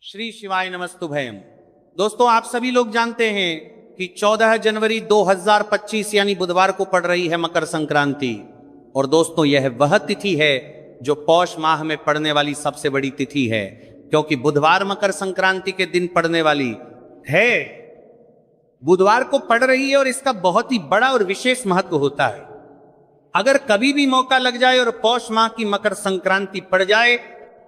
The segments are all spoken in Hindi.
श्री शिवाय नमस्तुभयम। दोस्तों, आप सभी लोग जानते हैं कि 14 जनवरी 2025 यानी बुधवार को पड़ रही है मकर संक्रांति। और दोस्तों, यह वह तिथि है जो पौष माह में पड़ने वाली सबसे बड़ी तिथि है, क्योंकि बुधवार मकर संक्रांति के दिन पड़ने वाली है, बुधवार को पड़ रही है और इसका बहुत ही बड़ा और विशेष महत्व होता है। अगर कभी भी मौका लग जाए और पौष माह की मकर संक्रांति पड़ जाए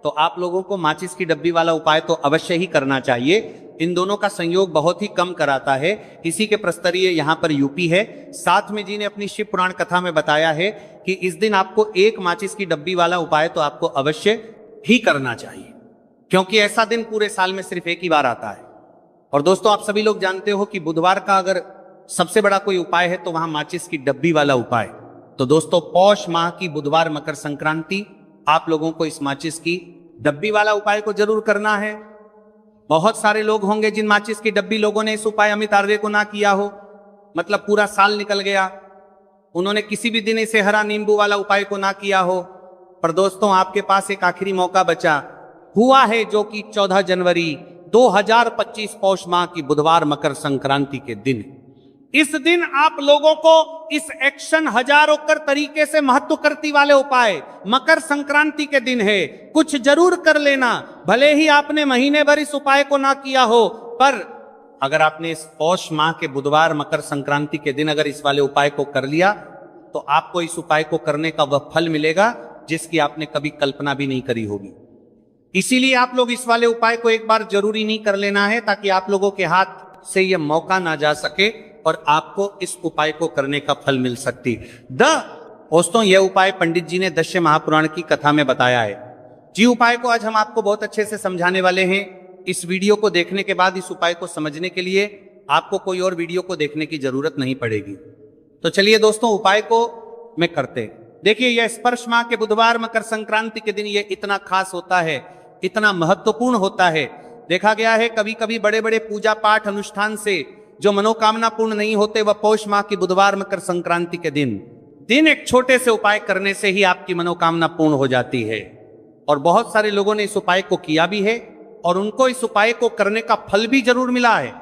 तो आप लोगों को माचिस की डब्बी वाला उपाय तो अवश्य ही करना चाहिए। इन दोनों का संयोग बहुत ही कम कराता है। इसी के प्रस्तरीय यहाँ पर यूपी है। साथ में जी ने अपनी शिव पुराण कथा में बताया है कि इस दिन आपको एक माचिस की डब्बी वाला उपाय तो आपको अवश्य ही करना चाहिए, क्योंकि ऐसा दिन पूरे साल में सिर्फ एक ही बार आता है। और दोस्तों, आप सभी लोग जानते हो कि बुधवार का अगर सबसे बड़ा कोई उपाय है तो वहां माचिस की डब्बी वाला उपाय। तो दोस्तों, पौष माह की बुधवार मकर संक्रांति आप लोगों को इस माचिस की डब्बी वाला उपाय को जरूर करना है। बहुत सारे लोग होंगे जिन माचिस की डब्बी लोगों ने इस उपाय अमित आर्य को ना किया हो, मतलब पूरा साल निकल गया, उन्होंने किसी भी दिन इसे हरा नींबू वाला उपाय को ना किया हो। पर दोस्तों, आपके पास एक आखिरी मौका बचा हुआ है, जो कि 14 जनवरी 2025 पौष माह की बुधवार मकर संक्रांति के दिन। इस दिन आप लोगों को इस एक्शन हजारों कर तरीके से महत्व करती वाले उपाय मकर संक्रांति के दिन है, कुछ जरूर कर लेना। भले ही आपने महीने भर इस उपाय को ना किया हो, पर अगर आपने इस पौष माह के बुधवार मकर संक्रांति के दिन अगर इस वाले उपाय को कर लिया तो आपको इस उपाय को करने का वह फल मिलेगा जिसकी आपने कभी कल्पना भी नहीं करी होगी। इसीलिए आप लोग इस वाले उपाय को एक बार जरूरी नहीं कर लेना है, ताकि आप लोगों के हाथ से यह मौका ना जा सके और आपको इस उपाय को करने का फल मिल सकती। दोस्तों, यह उपाय पंडित जी ने दश्य महापुराण की कथा में बताया है जी। उपाय को आज हम आपको बहुत अच्छे से समझाने वाले हैं। इस वीडियो को देखने के बाद इस उपाय को समझने के लिए आपको कोई और वीडियो को देखने की जरूरत नहीं पड़ेगी। तो चलिए दोस्तों, उपाय को मैं करते। देखिए, यह स्पर्श माह के बुधवार मकर संक्रांति के दिन यह इतना खास होता है, इतना महत्वपूर्ण होता है। देखा गया है कभी कभी बड़े बड़े पूजा पाठ अनुष्ठान से जो मनोकामना पूर्ण नहीं होते, वह पौष माह की बुधवार मकर संक्रांति के दिन एक छोटे से उपाय करने से ही आपकी मनोकामना पूर्ण हो जाती है। और बहुत सारे लोगों ने इस उपाय को किया भी है और उनको इस उपाय को करने का फल भी जरूर मिला है।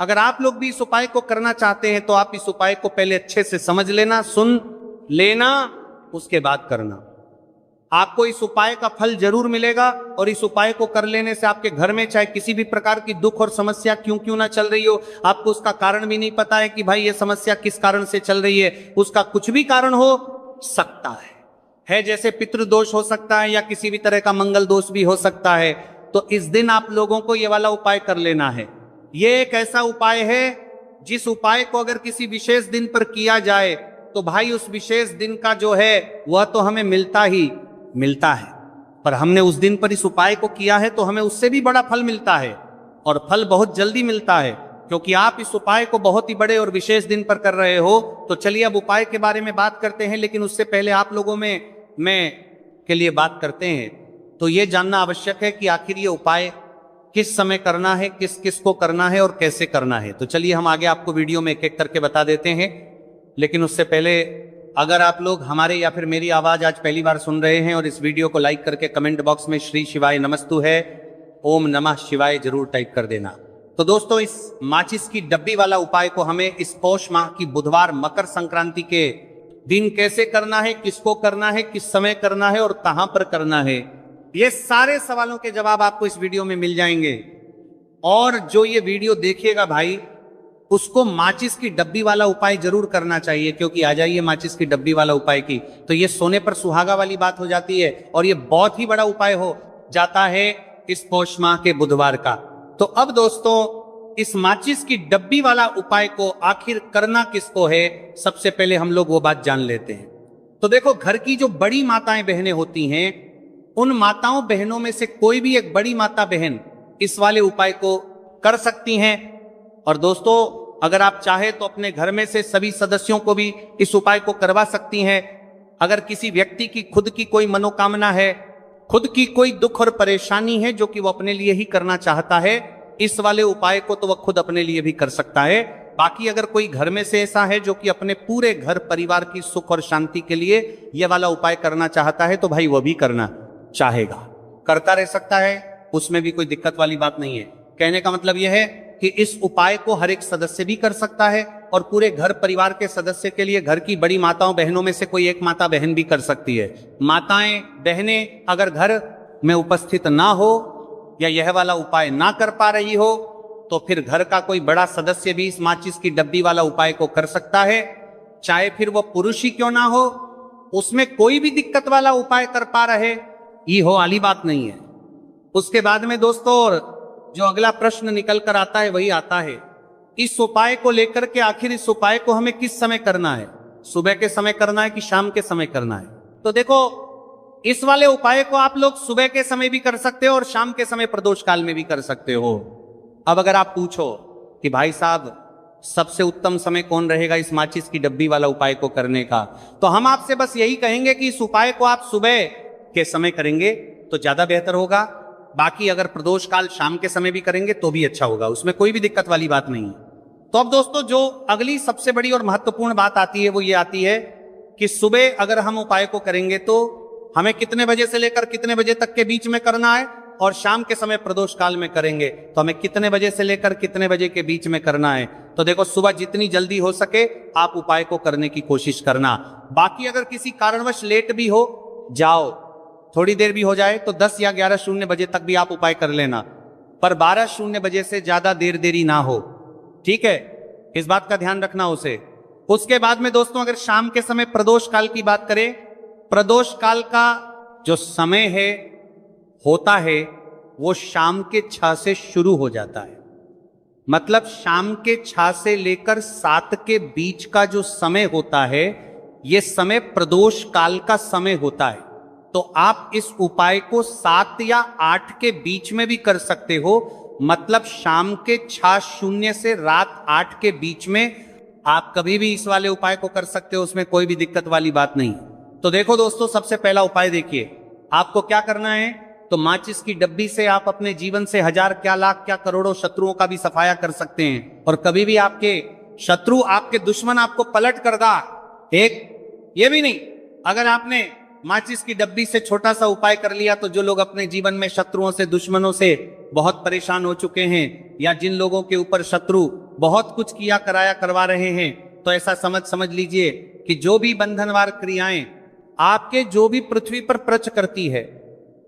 अगर आप लोग भी इस उपाय को करना चाहते हैं तो आप इस उपाय को पहले अच्छे से समझ लेना, सुन लेना, उसके बाद करना। आपको इस उपाय का फल जरूर मिलेगा। और इस उपाय को कर लेने से आपके घर में चाहे किसी भी प्रकार की दुख और समस्या क्यों ना चल रही हो, आपको उसका कारण भी नहीं पता है कि भाई ये समस्या किस कारण से चल रही है, उसका कुछ भी कारण हो सकता है जैसे पितृदोष हो सकता है या किसी भी तरह का मंगल दोष भी हो सकता है। तो इस दिन आप लोगों को ये वाला उपाय कर लेना है। ये एक ऐसा उपाय है जिस उपाय को अगर किसी विशेष दिन पर किया जाए तो भाई उस विशेष दिन का जो है वह तो हमें मिलता है, पर हमने उस दिन पर इस उपाय को किया है तो हमें उससे भी बड़ा फल मिलता है, और फल बहुत जल्दी मिलता है, क्योंकि आप इस उपाय को बहुत ही बड़े और विशेष दिन पर कर रहे हो। तो चलिए अब उपाय के बारे में बात करते हैं, लेकिन उससे पहले आप लोगों में के लिए बात करते हैं तो यह जानना आवश्यक है कि आखिर ये उपाय किस समय करना है, किस किस को करना है और कैसे करना है। तो चलिए हम आगे आपको वीडियो में एक एक करके बता देते हैं। लेकिन उससे पहले अगर आप लोग हमारे या फिर मेरी आवाज आज पहली बार सुन रहे हैं और इस वीडियो को लाइक करके कमेंट बॉक्स में श्री शिवाय नमस्तु है, ओम नमः शिवाय जरूर टाइप कर देना। तो दोस्तों, इस माचिस की डब्बी वाला उपाय को हमें इस पौष माह की बुधवार मकर संक्रांति के दिन कैसे करना है, किसको करना है, किस समय करना है और कहां पर करना है, ये सारे सवालों के जवाब आपको इस वीडियो में मिल जाएंगे। और जो ये वीडियो देखिएगा भाई, उसको माचिस की डब्बी वाला उपाय जरूर करना चाहिए, क्योंकि आ जाइए माचिस की डब्बी वाला उपाय की तो ये सोने पर सुहागा वाली बात हो जाती है और ये बहुत ही बड़ा उपाय हो जाता है इस पौष माह के बुधवार का। तो अब दोस्तों, इस माचिस की डब्बी वाला उपाय को आखिर करना किसको है, सबसे पहले हम लोग वो बात जान लेते हैं। तो देखो, घर की जो बड़ी माताएं बहनें होती हैं, उन माताओं बहनों में से कोई भी एक बड़ी माता बहन इस वाले उपाय को कर सकती हैं। और दोस्तों, अगर आप चाहे तो अपने घर में से सभी सदस्यों को भी इस उपाय को करवा सकती हैं। अगर किसी व्यक्ति की खुद की कोई मनोकामना है, खुद की कोई दुख और परेशानी है जो कि वो अपने लिए ही करना चाहता है, इस वाले उपाय को तो वह खुद अपने लिए भी कर सकता है। बाकी अगर कोई घर में से ऐसा है जो कि अपने पूरे घर परिवार की सुख और शांति के लिए यह वाला उपाय करना चाहता है, तो भाई वह भी करना चाहेगा, करता रह सकता है। उसमें भी कोई दिक्कत वाली बात नहीं है। कहने का मतलब यह है कि इस उपाय को हर एक सदस्य भी कर सकता है और पूरे घर परिवार के सदस्य के लिए घर की बड़ी माताओं बहनों में से कोई एक माता बहन भी कर सकती है। माताएं बहनें अगर घर में उपस्थित ना हो या यह वाला उपाय ना कर पा रही हो तो फिर घर का कोई बड़ा सदस्य भी इस माचिस की डब्बी वाला उपाय को कर सकता है, चाहे फिर वो पुरुष ही क्यों ना हो, उसमें कोई भी दिक्कत वाला उपाय कर पा रहे ये हो वाली बात नहीं है। उसके बाद में दोस्तों जो अगला प्रश्न निकल कर आता है वही आता है, इस उपाय को लेकर के आखिर इस उपाय को हमें किस समय करना है, सुबह के समय करना है कि शाम के समय करना है। तो देखो इस वाले उपाय को आप लोग सुबह के समय भी कर सकते हो और शाम के समय प्रदोष काल में भी कर सकते हो। अब अगर आप पूछो कि भाई साहब सबसे उत्तम समय कौन रहेगा इस माचिस की डब्बी वाला उपाय को करने का, तो हम आपसे बस यही कहेंगे कि इस उपाय को आप सुबह के समय करेंगे तो ज्यादा बेहतर होगा। बाकी अगर प्रदोष काल शाम के समय भी करेंगे तो भी अच्छा होगा, उसमें कोई भी दिक्कत वाली बात नहीं है। तो अब दोस्तों जो अगली सबसे बड़ी और महत्वपूर्ण बात आती है वो ये आती है कि सुबह अगर हम उपाय को करेंगे तो हमें कितने बजे से लेकर कितने बजे तक के बीच में करना है, और शाम के समय प्रदोष काल में करेंगे तो हमें कितने बजे से लेकर कितने बजे के बीच में करना है। तो देखो सुबह जितनी जल्दी हो सके आप उपाय को करने की कोशिश करना। बाकी अगर किसी कारणवश लेट भी हो जाओ, थोड़ी देर भी हो जाए तो 10 या 11:00 बजे तक भी आप उपाय कर लेना, पर 12:00 बजे से ज्यादा देरी ना हो, ठीक है, इस बात का ध्यान रखना उसे। उसके बाद में दोस्तों अगर शाम के समय प्रदोष काल की बात करें, प्रदोष काल का जो समय है होता है वो शाम के 6 से शुरू हो जाता है। मतलब शाम के 6 से लेकर 7 के बीच का जो समय होता है ये समय प्रदोष काल का समय होता है। तो आप इस उपाय को 7 या 8 के बीच में भी कर सकते हो, मतलब शाम के 6:00 से रात 8 के बीच में आप कभी भी इस वाले उपाय को कर सकते हो, उसमें कोई भी दिक्कत वाली बात नहीं। तो देखो दोस्तों सबसे पहला उपाय देखिए, आपको क्या करना है, तो माचिस की डब्बी से आप अपने जीवन से हजार क्या लाख क्या करोड़ों शत्रुओं का भी सफाया कर सकते हैं। और कभी भी आपके शत्रु आपके दुश्मन आपको पलट कर दा, एक ये भी नहीं, अगर आपने माचिस की डब्बी से छोटा सा उपाय कर लिया तो जो लोग अपने जीवन में शत्रुओं से दुश्मनों से बहुत परेशान हो चुके हैं या जिन लोगों के ऊपर शत्रु बहुत कुछ किया कराया करवा रहे हैं, तो ऐसा समझ लीजिए कि जो भी बंधनवार क्रियाएं आपके जो भी पृथ्वी पर प्रच करती है,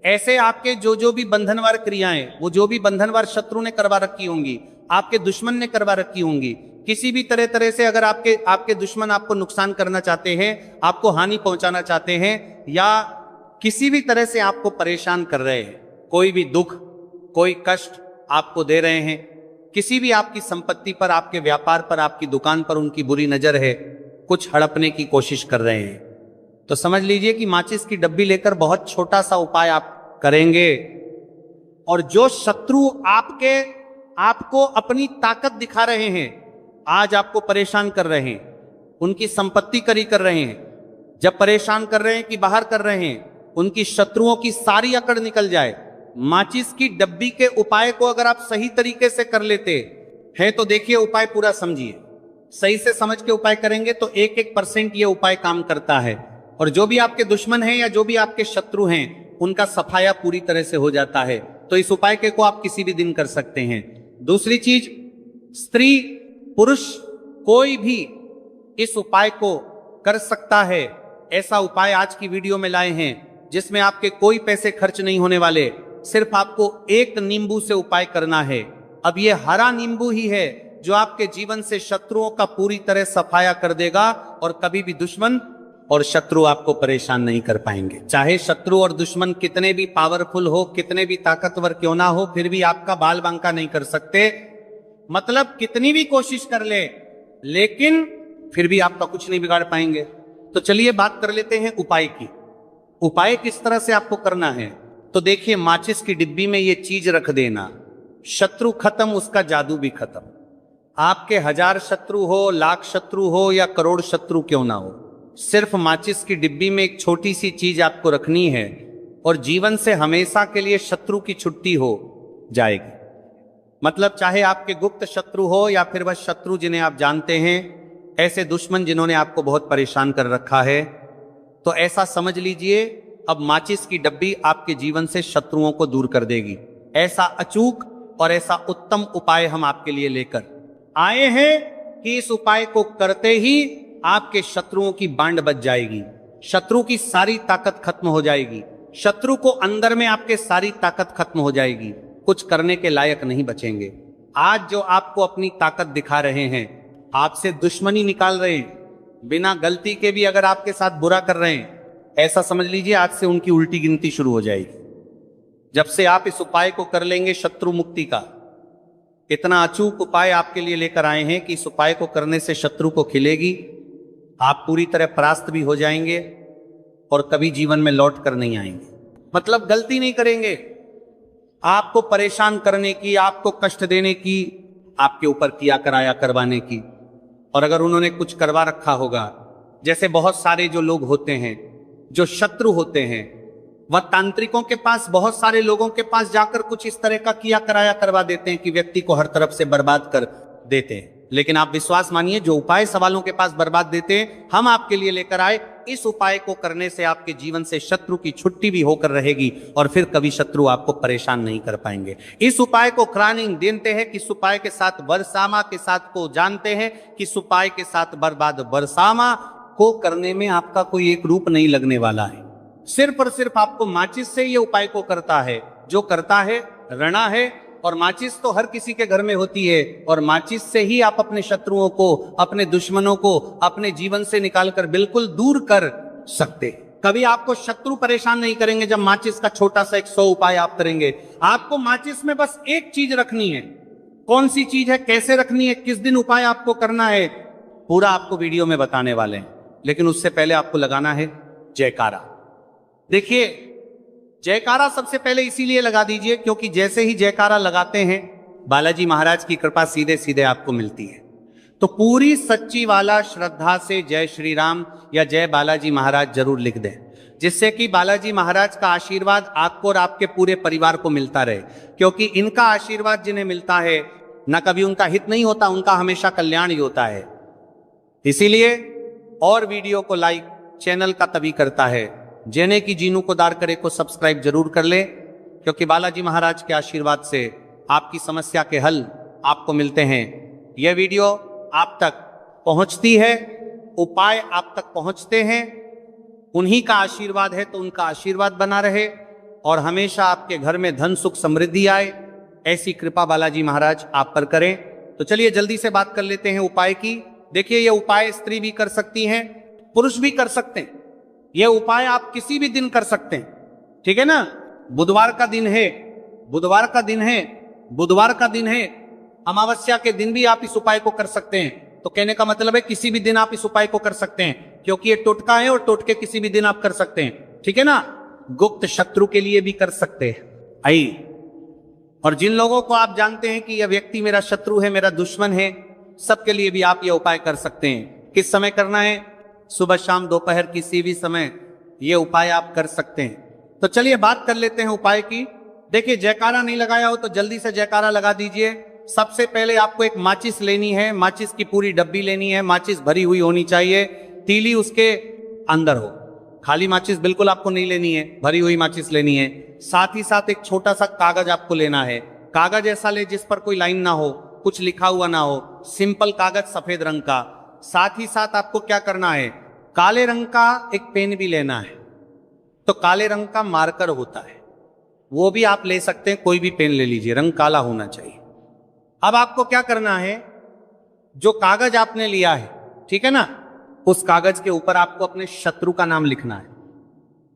ऐसे आपके जो भी बंधनवार क्रियाएं वो जो भी बंधनवार शत्रु ने करवा रखी होंगी, आपके दुश्मन ने करवा रखी होंगी, किसी भी तरह से अगर आपके दुश्मन आपको नुकसान करना चाहते हैं, आपको हानि पहुंचाना चाहते हैं या किसी भी तरह से आपको परेशान कर रहे हैं, कोई भी दुख कोई कष्ट आपको दे रहे हैं, किसी भी आपकी संपत्ति पर, आपके व्यापार पर, आपकी दुकान पर उनकी बुरी नजर है, कुछ हड़पने की कोशिश कर रहे हैं, तो समझ लीजिए कि माचिस की डब्बी लेकर बहुत छोटा सा उपाय आप करेंगे और जो शत्रु आपको अपनी ताकत दिखा रहे हैं, आज आपको परेशान कर रहे हैं, उनकी संपत्ति करी कर रहे हैं, जब परेशान कर रहे हैं कि बाहर कर रहे हैं, उनकी शत्रुओं की सारी अकड़ निकल जाए। माचिस की डब्बी के उपाय को अगर आप सही तरीके से कर लेते हैं तो देखिए उपाय पूरा समझिए, सही से समझ के उपाय करेंगे तो 1% ये उपाय काम करता है और जो भी आपके दुश्मन हैं या जो भी आपके शत्रु हैं उनका सफाया पूरी तरह से हो जाता है। तो इस उपाय के को आप किसी भी दिन कर सकते हैं। दूसरी चीज, स्त्री पुरुष कोई भी इस उपाय को कर सकता है। ऐसा उपाय आज की वीडियो में लाए हैं जिसमें आपके कोई पैसे खर्च नहीं होने वाले, सिर्फ आपको एक नींबू से उपाय करना है। अब ये हरा नींबू ही है जो आपके जीवन से शत्रुओं का पूरी तरह सफाया कर देगा और कभी भी दुश्मन और शत्रु आपको परेशान नहीं कर पाएंगे। चाहे शत्रु और दुश्मन कितने भी पावरफुल हो, कितने भी ताकतवर क्यों ना हो, फिर भी आपका बाल बांका नहीं कर सकते। मतलब कितनी भी कोशिश कर ले लेकिन फिर भी आपका कुछ नहीं बिगाड़ पाएंगे। तो चलिए बात कर लेते हैं उपाय की। उपाय किस तरह से आपको करना है, तो देखिए माचिस की डिब्बी में ये चीज रख देना, शत्रु खत्म उसका जादू भी खत्म। आपके 1000 शत्रु हो, लाख शत्रु हो या करोड़ शत्रु क्यों ना हो, सिर्फ माचिस की डिब्बी में एक छोटी सी चीज आपको रखनी है और जीवन से हमेशा के लिए शत्रु की छुट्टी हो जाएगी। मतलब चाहे आपके गुप्त शत्रु हो या फिर वह शत्रु जिन्हें आप जानते हैं, ऐसे दुश्मन जिन्होंने आपको बहुत परेशान कर रखा है, तो ऐसा समझ लीजिए अब माचिस की डब्बी आपके जीवन से शत्रुओं को दूर कर देगी। ऐसा अचूक और ऐसा उत्तम उपाय हम आपके लिए लेकर आए हैं कि इस उपाय को करते ही आपके शत्रुओं की बांड बच जाएगी, शत्रु की सारी ताकत खत्म हो जाएगी, शत्रु को अंदर में आपके सारी ताकत खत्म हो जाएगी, कुछ करने के लायक नहीं बचेंगे। आज जो आपको अपनी ताकत दिखा रहे हैं, आपसे दुश्मनी निकाल रहे हैं, बिना गलती के भी अगर आपके साथ बुरा कर रहे हैं, ऐसा समझ लीजिए आज से उनकी उल्टी गिनती शुरू हो जाएगी। जब से आप इस उपाय को कर लेंगे शत्रु मुक्ति का, इतना अचूक उपाय आपके लिए लेकर आए हैं कि इस उपाय को करने से शत्रु को खिलेगी, आप पूरी तरह परास्त भी हो जाएंगे और कभी जीवन में लौट कर नहीं आएंगे। मतलब गलती नहीं करेंगे, आपको परेशान करने की, आपको कष्ट देने की, आपके ऊपर किया कराया करवाने की। और अगर उन्होंने कुछ करवा रखा होगा, जैसे बहुत सारे जो लोग होते हैं जो शत्रु होते हैं, वह तांत्रिकों के पास, बहुत सारे लोगों के पास जाकर कुछ इस तरह का किया कराया करवा देते हैं कि व्यक्ति को हर तरफ से बर्बाद कर देते हैं। लेकिन आप विश्वास मानिए, जो उपाय सवालों के पास बर्बाद देते हैं, हम आपके लिए लेकर आए। इस उपाय को करने से आपके जीवन से शत्रु की छुट्टी भी होकर रहेगी और फिर कभी शत्रु आपको परेशान नहीं कर पाएंगे। इस उपाय को क्रॉनिंग देते हैं, किस उपाय के साथ बरसामा के साथ को जानते हैं, किस उपाय के साथ बर्बाद बरसामा को करने में आपका कोई एक रूप नहीं लगने वाला है। सिर्फ और सिर्फ आपको माचिस से ये उपाय को करता है, जो करता है रणा है। और माचिस तो हर किसी के घर में होती है, और माचिस से ही आप अपने शत्रुओं को, अपने दुश्मनों को अपने जीवन से निकालकर बिल्कुल दूर कर सकते। कभी आपको शत्रु परेशान नहीं करेंगे जब माचिस का छोटा सा 100 उपाय आप करेंगे। आपको माचिस में बस एक चीज रखनी है। कौन सी चीज है, कैसे रखनी है, किस दिन उपाय आपको करना है, पूरा आपको वीडियो में बताने वाले हैं। लेकिन उससे पहले आपको लगाना है जयकारा। देखिए, जयकारा सबसे पहले इसीलिए लगा दीजिए क्योंकि जैसे ही जयकारा लगाते हैं, बालाजी महाराज की कृपा सीधे सीधे आपको मिलती है। तो पूरी सच्ची वाला श्रद्धा से जय श्री राम या जय बालाजी महाराज जरूर लिख दें, जिससे कि बालाजी महाराज का आशीर्वाद आपको और आपके पूरे परिवार को मिलता रहे। क्योंकि इनका आशीर्वाद जिन्हें मिलता है, ना कभी उनका हित नहीं होता, उनका हमेशा कल्याण ही होता है। इसीलिए और वीडियो को लाइक चैनल का तभी करता है जेने की जीनू को दार करे को सब्सक्राइब जरूर कर ले, क्योंकि बालाजी महाराज के आशीर्वाद से आपकी समस्या के हल आपको मिलते हैं। यह वीडियो आप तक पहुंचती है, उपाय आप तक पहुंचते हैं, उन्हीं का आशीर्वाद है, तो उनका आशीर्वाद बना रहे और हमेशा आपके घर में धन सुख समृद्धि आए, ऐसी कृपा बालाजी महाराज आप पर करें। तो चलिए जल्दी से बात कर लेते हैं उपाय की। देखिए, यह उपाय स्त्री भी कर सकती हैं, पुरुष भी कर सकते हैं। यह उपाय आप किसी भी दिन कर सकते हैं, ठीक है ना। बुधवार का दिन है, बुधवार का दिन है, बुधवार का दिन है, अमावस्या के दिन भी आप इस उपाय को कर सकते हैं। तो कहने का मतलब है किसी भी दिन आप इस उपाय को कर सकते हैं, क्योंकि ये टोटका है और टोटके किसी भी दिन आप कर सकते हैं, ठीक है ना। गुप्त शत्रु के लिए भी कर सकते हैं। आई, और जिन लोगों को आप जानते हैं कि यह व्यक्ति मेरा शत्रु है, मेरा दुश्मन है, सबके लिए भी आप यह उपाय कर सकते हैं। किस समय करना है? सुबह शाम दोपहर किसी भी समय ये उपाय आप कर सकते हैं। तो चलिए बात कर लेते हैं उपाय की। देखिए, जयकारा नहीं लगाया हो तो जल्दी से जयकारा लगा दीजिए। सबसे पहले आपको एक माचिस लेनी है, माचिस की पूरी डब्बी लेनी है, माचिस भरी हुई होनी चाहिए, तीली उसके अंदर हो। खाली माचिस बिल्कुल आपको नहीं लेनी है, भरी हुई माचिस लेनी है। साथ ही साथ एक छोटा सा कागज आपको लेना है। कागज ऐसा ले जिस पर कोई लाइन ना हो, कुछ लिखा हुआ ना हो, सिंपल कागज सफेद रंग का। साथ ही साथ आपको क्या करना है, काले रंग का एक पेन भी लेना है। तो काले रंग का मार्कर होता है, वो भी आप ले सकते हैं, कोई भी पेन ले लीजिए, रंग काला होना चाहिए। अब आपको क्या करना है, जो कागज आपने लिया है, ठीक है ना, उस कागज के ऊपर आपको अपने शत्रु का नाम लिखना है।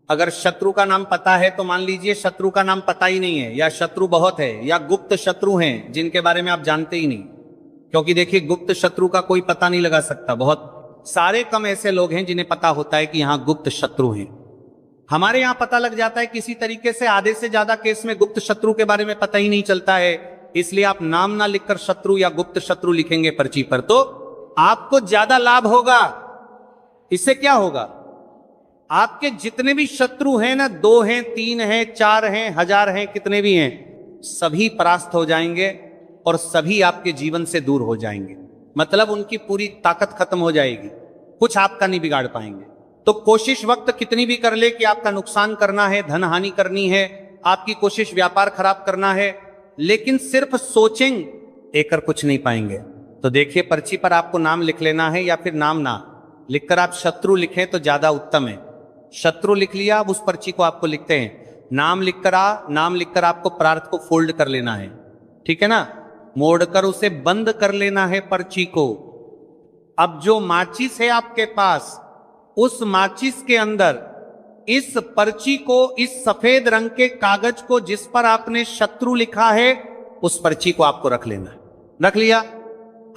अगर शत्रु का नाम पता है तो मान लीजिए शत्रु का नाम पता ही नहीं है, या शत्रु बहुत है, या गुप्त शत्रु हैं जिनके बारे में आप जानते ही नहीं। क्योंकि देखिए, गुप्त शत्रु का कोई पता नहीं लगा सकता, बहुत सारे कम ऐसे लोग हैं जिन्हें पता होता है कि यहां गुप्त शत्रु हैं। हमारे यहां पता लग जाता है किसी तरीके से, आधे से ज्यादा केस में गुप्त शत्रु के बारे में पता ही नहीं चलता है। इसलिए आप नाम ना लिखकर शत्रु या गुप्त शत्रु लिखेंगे पर्ची पर, तो आपको ज्यादा लाभ होगा। इससे क्या होगा, आपके जितने भी शत्रु हैं ना, 2 हैं, 3 हैं, 4 हैं, 1000 हैं, कितने भी हैं, सभी परास्त हो जाएंगे और सभी आपके जीवन से दूर हो जाएंगे। मतलब उनकी पूरी ताकत खत्म हो जाएगी, कुछ आपका नहीं बिगाड़ पाएंगे। तो कोशिश वक्त कितनी भी कर ले कि आपका नुकसान करना है, धन हानि करनी है, आपकी कोशिश व्यापार खराब करना है, लेकिन सिर्फ सोचेंगे कर कुछ नहीं पाएंगे। तो देखिए, पर्ची पर आपको नाम लिख लेना है, या फिर नाम ना लिखकर आप शत्रु लिखें तो ज्यादा उत्तम है। शत्रु लिख लिया, अब उस पर्ची को आपको लिखते हैं, नाम लिखकर आपको पदार्थ को फोल्ड कर लेना है, ठीक है ना, मोड़कर उसे बंद कर लेना है पर्ची को। अब जो माचिस है आपके पास, उस माचिस के अंदर इस पर्ची को, इस सफेद रंग के कागज को जिस पर आपने शत्रु लिखा है, उस पर्ची को आपको रख लेना है। रख लिया।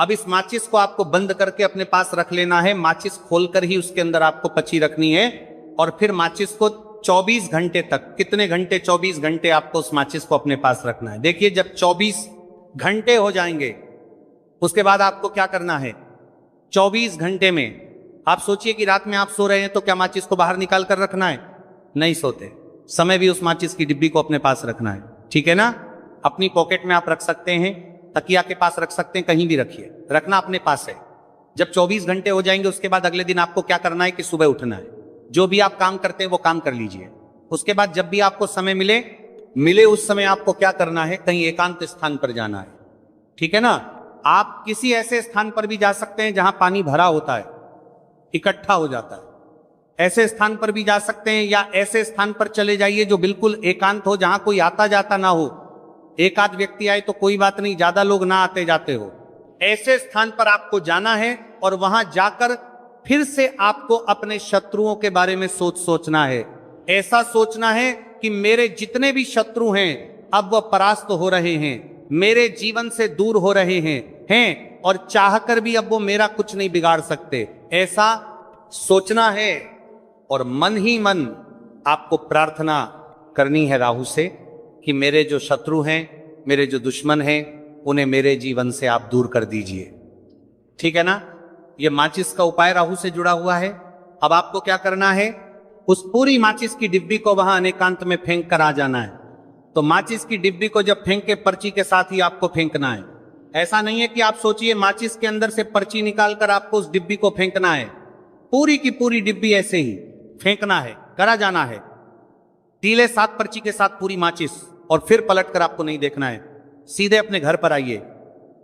अब इस माचिस को आपको बंद करके अपने पास रख लेना है। माचिस खोलकर ही उसके अंदर आपको पर्ची रखनी है, और फिर माचिस को 24 घंटे तक, कितने घंटे, 24 घंटे आपको उस माचिस को अपने पास रखना है। देखिए, जब 24 घंटे हो जाएंगे, उसके बाद आपको क्या करना है। 24 घंटे में आप सोचिए कि रात में आप सो रहे हैं, तो क्या माचिस को बाहर निकाल कर रखना है? नहीं सोते समय भी उस माचिस की डिब्बी को अपने पास रखना है, ठीक है ना। अपनी पॉकेट में आप रख सकते हैं, तकिया के पास रख सकते हैं, कहीं भी रखिए, रखना अपने पास है। जब 24 घंटे हो जाएंगे, उसके बाद अगले दिन आपको क्या करना है कि सुबह उठना है, जो भी आप काम करते हैं वो काम कर लीजिए। उसके बाद जब भी आपको समय मिले उस समय आपको क्या करना है, कहीं एकांत स्थान पर जाना है, ठीक है ना। आप किसी ऐसे स्थान पर भी जा सकते हैं जहां पानी भरा होता है, इकट्ठा हो जाता है, ऐसे स्थान पर भी जा सकते हैं, या ऐसे स्थान पर चले जाइए जो बिल्कुल एकांत हो, जहां कोई आता जाता ना हो। एक आध व्यक्ति आए तो कोई बात नहीं, ज्यादा लोग ना आते जाते हो। ऐसे स्थान पर आपको जाना है, और वहां जाकर फिर से आपको अपने शत्रुओं के बारे में सोचना है। ऐसा सोचना है कि मेरे जितने भी शत्रु हैं, अब वह परास्त हो रहे हैं, मेरे जीवन से दूर हो रहे हैं, और चाहकर भी अब वो मेरा कुछ नहीं बिगाड़ सकते। ऐसा सोचना है, और मन ही मन आपको प्रार्थना करनी है राहु से कि मेरे जो शत्रु हैं, मेरे जो दुश्मन हैं, उन्हें मेरे जीवन से आप दूर कर दीजिए, ठीक है ना। ये माचिस का उपाय राहु से जुड़ा हुआ है। अब आपको क्या करना है, उस पूरी माचिस की डिब्बी को वहां अनेकांत में फेंक कर आ जाना है। तो माचिस की डिब्बी को जब फेंक के, पर्ची के साथ ही आपको फेंकना है। ऐसा नहीं है कि आप सोचिए माचिस के अंदर से पर्ची निकालकर आपको उस डिब्बी को फेंकना है। पूरी की पूरी डिब्बी ऐसे ही फेंकना है, करा जाना है। तीले 7 पर्ची के साथ पूरी माचिस, और फिर पलटकर आपको नहीं देखना है। सीधे अपने घर पर आइए,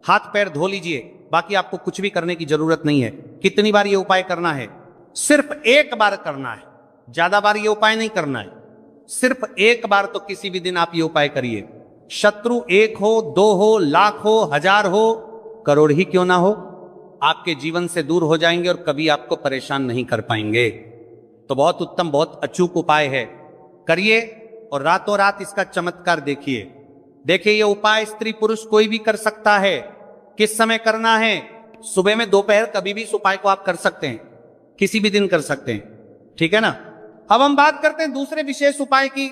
हाथ पैर धो लीजिए, बाकी आपको कुछ भी करने की जरूरत नहीं है। कितनी बार ये उपाय करना है? सिर्फ एक बार करना है, ज्यादा बार ये उपाय नहीं करना है। सिर्फ एक बार तो किसी भी दिन आप ये उपाय करिए। शत्रु 1 हो, 2 हो, लाख हो, 1000 हो, करोड़ ही क्यों ना हो, आपके जीवन से दूर हो जाएंगे और कभी आपको परेशान नहीं कर पाएंगे। तो बहुत उत्तम, बहुत अचूक उपाय है, करिए और रातों रात इसका चमत्कार देखिए। देखिए, ये उपाय स्त्री पुरुष कोई भी कर सकता है। किस समय करना है? सुबह में, दोपहर, कभी भी इस उपाय को आप कर सकते हैं, किसी भी दिन कर सकते हैं, ठीक है ना। अब हम बात करते हैं दूसरे विशेष उपाय की,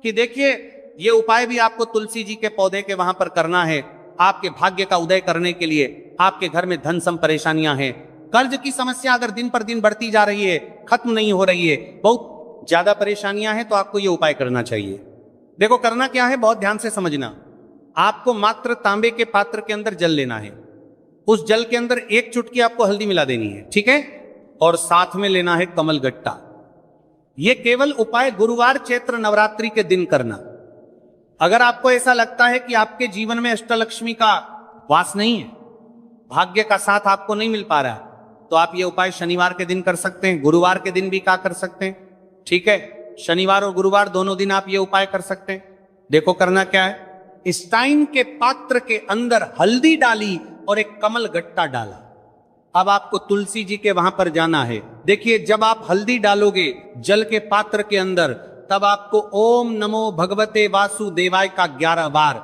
कि देखिए ये उपाय भी आपको तुलसी जी के पौधे के वहां पर करना है, आपके भाग्य का उदय करने के लिए। आपके घर में धन सम परेशानियां हैं, कर्ज की समस्या अगर दिन पर दिन बढ़ती जा रही है, खत्म नहीं हो रही है, बहुत ज्यादा परेशानियां हैं, तो आपको ये उपाय करना चाहिए। देखो करना क्या है, बहुत ध्यान से समझना। आपको मात्र तांबे के पात्र के अंदर जल लेना है, उस जल के अंदर 1 चुटकी आपको हल्दी मिला देनी है, ठीक है, और साथ में लेना है कमल गट्टा। यह केवल उपाय गुरुवार चैत्र नवरात्रि के दिन करना। अगर आपको ऐसा लगता है कि आपके जीवन में अष्टलक्ष्मी का वास नहीं है, भाग्य का साथ आपको नहीं मिल पा रहा, तो आप ये उपाय शनिवार के दिन कर सकते हैं, गुरुवार के दिन भी क्या कर सकते हैं, ठीक है। शनिवार और गुरुवार दोनों दिन आप ये उपाय कर सकते हैं। देखो करना क्या है, स्टाइन के पात्र के अंदर हल्दी डाली और एक कमल गट्टा डाला। अब आपको तुलसी जी के वहां पर जाना है। देखिए, जब आप हल्दी डालोगे जल के पात्र के अंदर, तब आपको ओम नमो भगवते वासुदेवाय का 11 बार